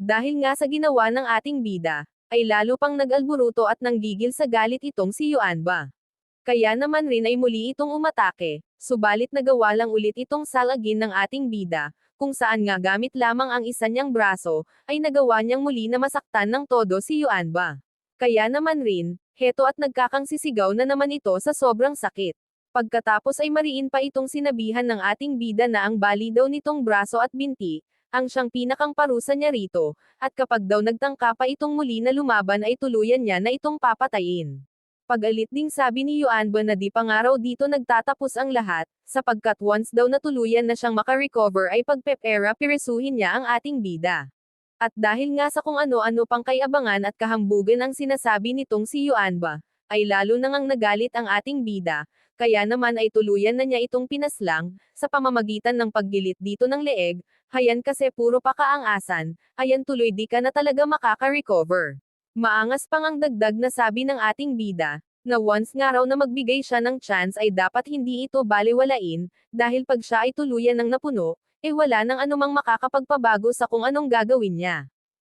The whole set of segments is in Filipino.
Dahil nga sa ginawa ng ating bida, ay lalo pang nag-alburuto at nanggigil sa galit itong si Yuanba. Kaya naman rin ay muli itong umatake, subalit nagawa lang ulit itong salagin ng ating bida, kung saan nga gamit lamang ang isa niyang braso, ay nagawa niyang muli na masaktan ng todo si Yuanba. Kaya naman rin, heto at nagkakangsisigaw na naman ito sa sobrang sakit. Pagkatapos ay mariin pa itong sinabihan ng ating bida na ang bali daw nitong braso at binti, ang siyang pinakang parusa niya rito, at kapag daw nagtangka pa itong muli na lumaban ay tuluyan niya na itong papatayin. Pag-alit ding sabi ni Yuanba na di pa nga raw dito nagtatapos ang lahat, sapagkat once daw natuluyan na siyang makarecover ay pagpepera piresuhin niya ang ating bida. At dahil nga sa kung ano-ano pang kayabangan at kahambugan ang sinasabi nitong si Yuanba, ay lalo na ngang nagalit ang ating bida, kaya naman ay tuluyan na niya itong pinaslang, sa pamamagitan ng paggilit dito ng leeg, hayan kasi puro pakaangasan, ayan tuloy di ka na talaga makaka-recover. Maangas pang ang dagdag na sabi ng ating bida, na once nga raw na magbigay siya ng chance ay dapat hindi ito balewalain, dahil pag siya ay tuluyan ng napuno, wala nang anumang makakapagpabago sa kung anong gagawin niya.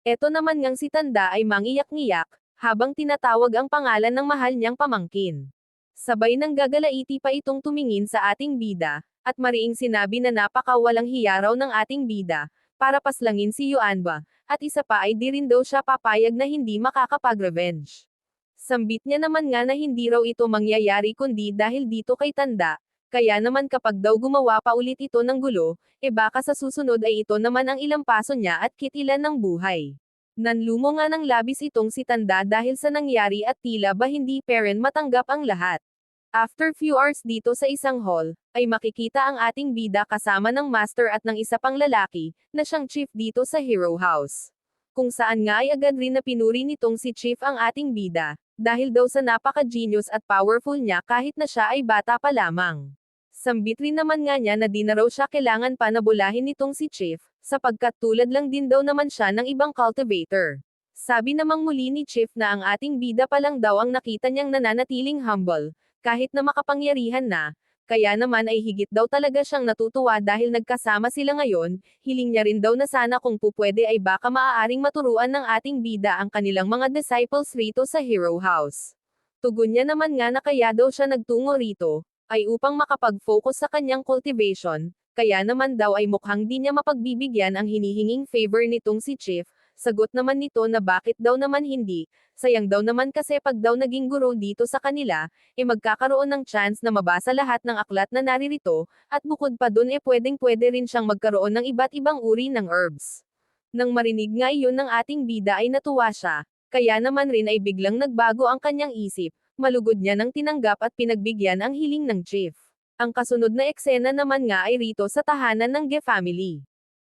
Eto naman ngang si Tanda ay mangiyak-ngiyak, habang tinatawag ang pangalan ng mahal niyang pamangkin. Sabay nang gagalaiti pa itong tumingin sa ating bida, at mariing sinabi na napakawalang hiya raw ng ating bida, para paslangin si Yuanba, at isa pa ay di rin daw siya papayag na hindi makakapag-revenge. Sambit niya naman nga na hindi raw ito mangyayari kundi dahil dito kay Tanda, kaya naman kapag daw gumawa pa ulit ito ng gulo, baka sa susunod ay ito naman ang ilampaso niya at kitilan ng buhay. Nanlumo nga ng labis itong si Tanda dahil sa nangyari at tila ba hindi peren matanggap ang lahat. After few hours dito sa isang hall, ay makikita ang ating bida kasama ng master at ng isa pang lalaki, na siyang chief dito sa Hero House. Kung saan nga ay agad rin na pinuri nitong si chief ang ating bida, dahil daw sa napaka-genius at powerful niya kahit na siya ay bata pa lamang. Sambit rin naman nga niya na di na raw siya kailangan pa na bulahin nitong si chief, sapagkat tulad lang din daw naman siya ng ibang cultivator. Sabi namang muli ni chief na ang ating bida pa lang daw ang nakita niyang nananatiling humble, kahit na makapangyarihan na, kaya naman ay higit daw talaga siyang natutuwa dahil nagkasama sila ngayon, hiling niya rin daw na sana kung pupwede ay baka maaaring maturuan ng ating bida ang kanilang mga disciples rito sa Hero House. Tugon niya naman nga na kaya daw siya nagtungo rito, ay upang makapag-focus sa kanyang cultivation, kaya naman daw ay mukhang di niya mapagbibigyan ang hinihinging favor nitong si Chief. Sagot naman nito na bakit daw naman hindi, sayang daw naman kasi pag daw naging guro dito sa kanila, magkakaroon ng chance na mabasa lahat ng aklat na naririto, at bukod pa dun pwedeng-pwede rin siyang magkaroon ng iba't ibang uri ng herbs. Nang marinig nga iyon ng ating bida ay natuwa siya, kaya naman rin ay biglang nagbago ang kanyang isip, malugod niya nang tinanggap at pinagbigyan ang hiling ng chief. Ang kasunod na eksena naman nga ay rito sa tahanan ng Ge family,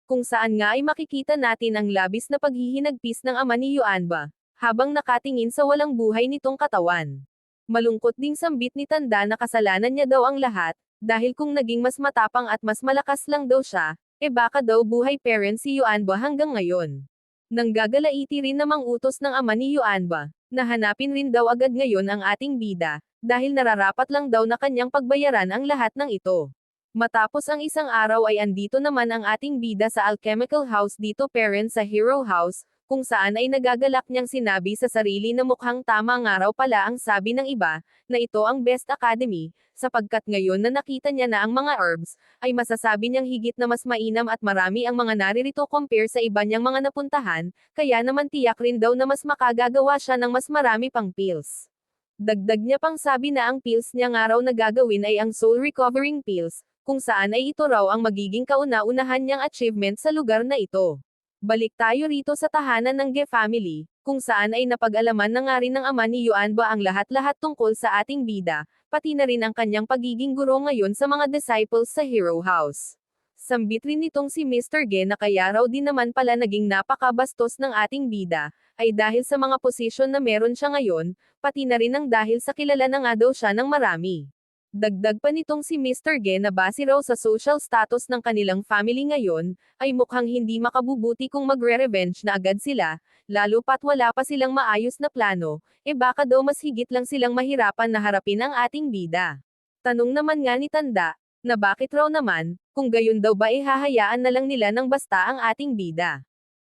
kung saan nga ay makikita natin ang labis na paghihinagpis ng ama ni Yuanba, habang nakatingin sa walang buhay nitong katawan. Malungkot ding sambit ni Tanda na kasalanan niya daw ang lahat, dahil kung naging mas matapang at mas malakas lang daw siya, baka daw buhay parent si Yuanba hanggang ngayon. Nanggagalaiti rin namang utos ng ama ni Yuanba, na hanapin rin daw agad ngayon ang ating bida, dahil nararapat lang daw na kanyang pagbayaran ang lahat ng ito. Matapos ang isang araw ay andito naman ang ating bida sa alchemical house dito parent sa Hero House, kung saan ay nagagalak niyang sinabi sa sarili na mukhang tama nga raw pala ang sabi ng iba, na ito ang best academy, sapagkat ngayon na nakita niya na ang mga herbs, ay masasabi niyang higit na mas mainam at marami ang mga naririto compare sa iba niyang mga napuntahan, kaya naman tiyak rin daw na mas makagagawa siya ng mas marami pang pills. Dagdag niya pang sabi na ang pills niya nga raw na gagawin ay ang soul recovering pills, kung saan ay ito raw ang magiging kauna-unahan niyang achievement sa lugar na ito. Balik tayo rito sa tahanan ng Ge family, kung saan ay napag-alaman na nga rin ng ama ni Yuanba ang lahat-lahat tungkol sa ating bida, pati na rin ang kanyang pagiging guro ngayon sa mga disciples sa Hero House. Sambit rin nitong si Mr. Ge na kaya raw din naman pala naging napakabastos ng ating bida, ay dahil sa mga posisyon na meron siya ngayon, pati na rin ang dahil sa kilala na nga daw siya ng marami. Dagdag pa nitong si Mr. Ge na base raw sa social status ng kanilang family ngayon, ay mukhang hindi makabubuti kung magre-revenge na agad sila, lalo pat wala pa silang maayos na plano, baka daw mas higit lang silang mahirapan na harapin ang ating bida. Tanong naman nga ni Tanda, na bakit raw naman, kung gayon daw ba hahayaan na lang nila ng basta ang ating bida.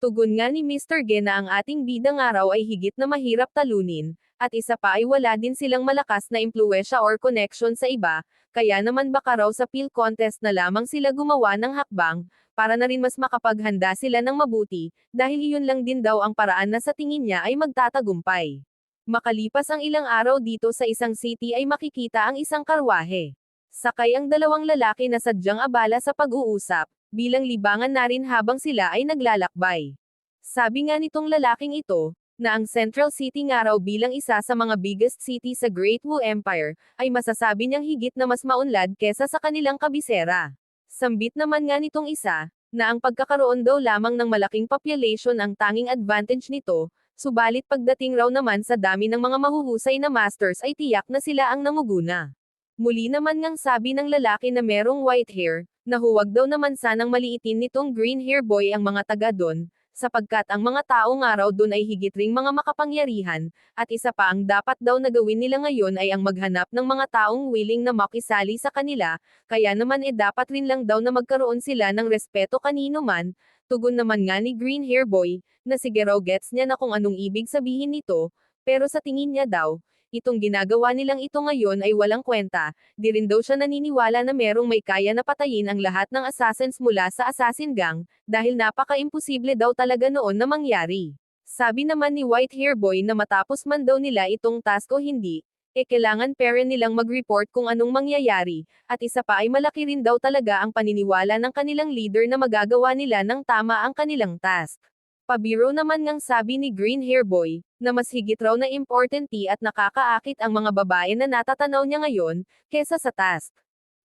Tugon nga ni Mr. Ge na ang ating bidang araw ay higit na mahirap talunin, at isa pa ay wala din silang malakas na impluwensya or connection sa iba, kaya naman baka raw sa pill contest na lamang sila gumawa ng hakbang, para na rin mas makapaghanda sila ng mabuti, dahil iyon lang din daw ang paraan na sa tingin niya ay magtatagumpay. Makalipas ang ilang araw dito sa isang city ay makikita ang isang karwahe. Sakay ang dalawang lalaki na sadyang abala sa pag-uusap, bilang libangan na rin habang sila ay naglalakbay. Sabi nga nitong lalaking ito, na ang Central City nga raw bilang isa sa mga biggest city sa Great Wu Empire, ay masasabi niyang higit na mas maunlad kesa sa kanilang kabisera. Sambit naman nga nitong isa, na ang pagkakaroon daw lamang ng malaking population ang tanging advantage nito, subalit pagdating raw naman sa dami ng mga mahuhusay na masters ay tiyak na sila ang namuguna. Muli naman ngang sabi ng lalaki na merong white hair, na huwag daw naman sanang maliitin nitong green hair boy ang mga taga doon, sapagkat ang mga tao nga raw doon ay higit ring mga makapangyarihan, at isa pa ang dapat daw na gawin nila ngayon ay ang maghanap ng mga taong willing na makisali sa kanila, kaya naman dapat rin lang daw na magkaroon sila ng respeto kanino man. Tugon naman nga ni green hair boy, na sige raw gets niya na kung anong ibig sabihin nito, pero sa tingin niya daw, itong ginagawa nilang ito ngayon ay walang kwenta, di rin daw siya naniniwala na merong may kaya na patayin ang lahat ng assassins mula sa assassin gang, dahil napaka-imposible daw talaga noon na mangyari. Sabi naman ni White Hair Boy na matapos man daw nila itong task o hindi, kailangan pa rin nilang mag-report kung anong mangyayari, at isa pa ay malaki rin daw talaga ang paniniwala ng kanilang leader na magagawa nila ng tama ang kanilang task. Pabiro naman ngang sabi ni Green Hair Boy, na mas higit raw na importante at nakakaakit ang mga babae na natatanaw niya ngayon, kesa sa task.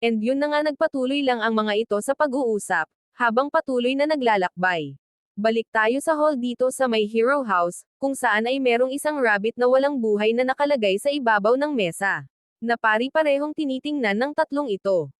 And yun na nga nagpatuloy lang ang mga ito sa pag-uusap, habang patuloy na naglalakbay. Balik tayo sa hall dito sa may Hero House, kung saan ay merong isang rabbit na walang buhay na nakalagay sa ibabaw ng mesa. Na pari-parehong tinitingnan ng tatlong ito.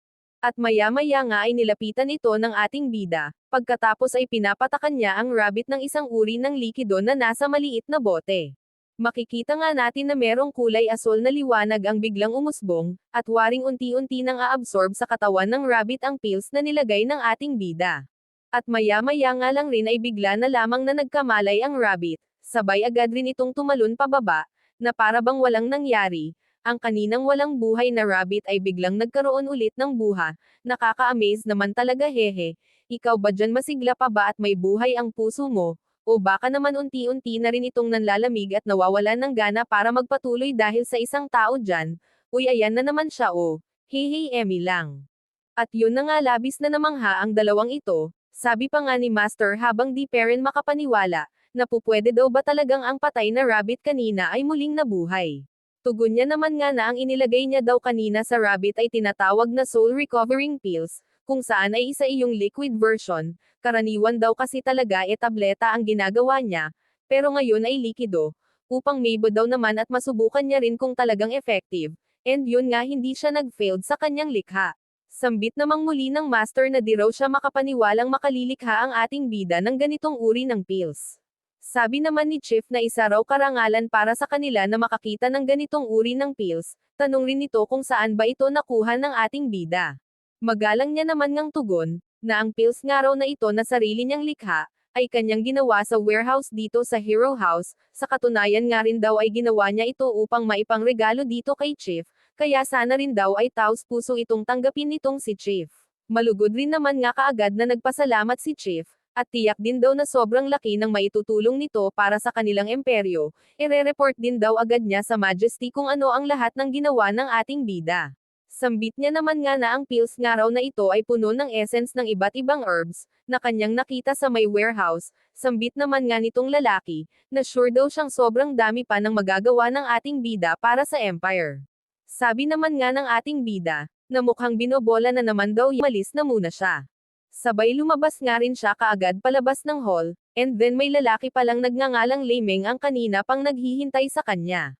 At maya-maya nga ay nilapitan ito ng ating bida, pagkatapos ay pinapatakan niya ang rabbit ng isang uri ng likido na nasa maliit na bote. Makikita nga natin na merong kulay asol na liwanag ang biglang umusbong, at waring unti-unti nang aabsorb sa katawan ng rabbit ang pills na nilagay ng ating bida. At maya-maya nga lang rin ay bigla na lamang na nagkamalay ang rabbit, sabay agad rin itong tumalon pababa, na para bang walang nangyari. Ang kaninang walang buhay na rabbit ay biglang nagkaroon ulit ng buha, nakaka-amaze naman talaga hehe, ikaw ba dyan masigla pa ba at may buhay ang puso mo, o baka naman unti-unti na rin itong nanlalamig at nawawalan ng gana para magpatuloy dahil sa isang tao dyan, uy ayan na naman siya oh, hehe Emmy lang. At yun na nga labis na namangha ang dalawang ito, sabi pa nga ni Master habang di pa rin makapaniwala, na pupwede daw ba talagang ang patay na rabbit kanina ay muling nabuhay. Tugon niya naman nga na ang inilagay niya daw kanina sa rabbit ay tinatawag na soul recovering pills, kung saan ay isa iyong liquid version, karaniwan daw kasi talaga tableta ang ginagawa niya, pero ngayon ay likido, upang maybe daw naman at masubukan niya rin kung talagang effective, and yun nga hindi siya nag-failed sa kanyang likha. Sambit namang muli ng master na di raw siya makapaniwalang makalilikha ang ating bida ng ganitong uri ng pills. Sabi naman ni Chief na isa raw karangalan para sa kanila na makakita ng ganitong uri ng pills, tanong rin nito kung saan ba ito nakuha ng ating bida. Magalang niya naman ngang tugon, na ang pills nga raw na ito na sarili niyang likha, ay kanyang ginawa sa warehouse dito sa Hero House, sa katunayan nga rin daw ay ginawa niya ito upang maipangregalo dito kay Chief, kaya sana rin daw ay taos puso itong tanggapin nitong si Chief. Malugod rin naman nga kaagad na nagpasalamat si Chief, at tiyak din daw na sobrang laki ng maitutulong nito para sa kanilang imperyo, ire-report din daw agad niya sa Majesty kung ano ang lahat ng ginawa ng ating bida. Sambit niya naman nga na ang pills nga raw na ito ay puno ng essence ng iba't ibang herbs, na kanyang nakita sa may warehouse, sambit naman nga nitong lalaki, na sure daw siyang sobrang dami pa ng magagawa ng ating bida para sa empire. Sabi naman nga ng ating bida, na mukhang binobola na naman daw malis na muna siya. Sabay lumabas nga rin siya kaagad palabas ng hall, and then may lalaki palang nagngangalang Lemeng ang kanina pang naghihintay sa kanya.